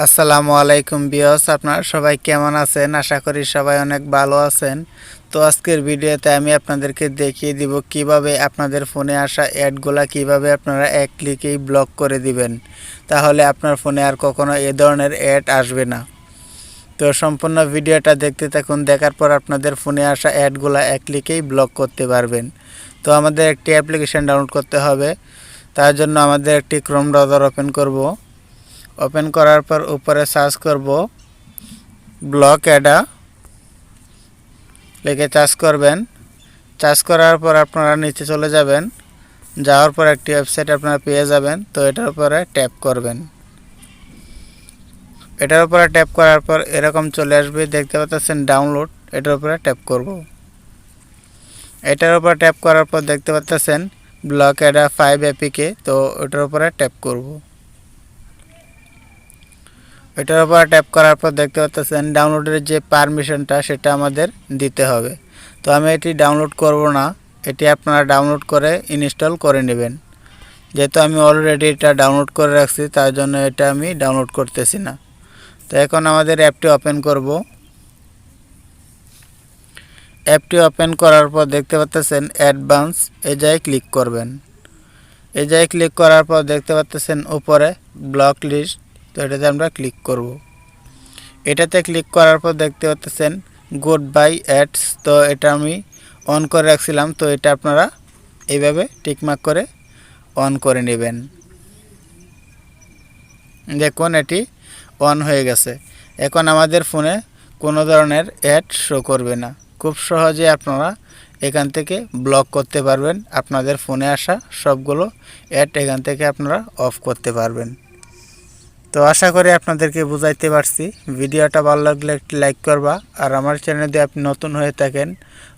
আসসালামু আলাইকুম ভিউয়ার্স, আপনারা সবাই কেমন আছেন? আশা করি সবাই অনেক ভালো আছেন। তো আজকের ভিডিওতে আমি আপনাদেরকে দেখিয়ে দিব কিভাবে আপনাদের ফোনে আসা অ্যাডগুলা কিভাবে আপনারা এক ক্লিকেই ব্লক করে দিবেন। তাহলে আপনার ফোনে আর কখনো এ ধরনের অ্যাড আসবে না। তো সম্পূর্ণ ভিডিওটা দেখতে থাকুন, দেখার পর আপনাদের ফোনে আসা অ্যাডগুলা এক ক্লিকেই ব্লক করতে পারবেন। তো আমাদের একটি অ্যাপ্লিকেশন ডাউনলোড করতে হবে। তার জন্য আমাদের একটি ক্রোম ব্রাউজার ওপেন করব। ওপেন করার পর উপরে সার্চ করব ব্লক অ্যাডা লিখে সার্চ করবেন। সার্চ করার পর আপনারা নিচে চলে যাবেন। যাওয়ার পর একটি ওয়েবসাইট আপনারা পেয়ে যাবেন। তো এটার উপরে ট্যাপ করবেন। এটার উপরে ট্যাপ করার পর এরকম চলে আসবে, দেখতে পাচ্ছেন ডাউনলোড। এটার উপরে ট্যাপ করব। এটার উপর ট্যাপ করার পর দেখতে পাচ্ছেন ব্লক অ্যাডা 5 এপিকে। তো ওটার উপরে ট্যাপ করব। এটার উপর ট্যাপ করার পর দেখতে পাচ্ছেন ডাউনলোডের যে পারমিশনটা সেটা আমাদের দিতে হবে। তো আমি এটি ডাউনলোড করব না, এটি আপনারা ডাউনলোড করে ইনস্টল করে নেবেন। যেহেতু আমি অলরেডি এটা ডাউনলোড করে রাখছি, তার জন্য এটা আমি ডাউনলোড করতেছি না। তো এখন আমাদের অ্যাপটি ওপেন করব। অ্যাপটি ওপেন করার পর দেখতে পাচ্ছেন অ্যাডভান্স, এই জায়গায় ক্লিক করবেন। এই জায়গায় ক্লিক করার পর দেখতে পাচ্ছেন উপরে ব্লক লিস্ট। তো এটাতে আমরা ক্লিক করব। এটাতে ক্লিক করার পর দেখতে পাচ্ছেন গুড বাই অ্যাডস। তো এটা আমি অন করে রাখছিলাম, তো এটা আপনারা এইভাবে টিকমার্ক করে অন করে নেবেন। দেখুন এটি অন হয়ে গেছে। এখন আমাদের ফোনে কোনো ধরনের অ্যাড শো করবে না। খুব সহজে আপনারা এখান থেকে ব্লক করতে পারবেন। আপনাদের ফোনে আসা সবগুলো অ্যাড এখান থেকে আপনারা অফ করতে পারবেন। তো আশা করি আপনাদেরকে বুঝাইতে পারছি। ভিডিওটা ভালো লাগলে একটি লাইক করবা, আর আমার চ্যানেলে যদি আপনি নতুন হয়ে থাকেন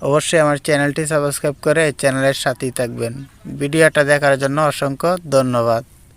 অবশ্যই আমার চ্যানেলটি সাবস্ক্রাইব করে এই চ্যানেলের সাথেই থাকবেন। ভিডিওটা দেখার জন্য অসংখ্য ধন্যবাদ।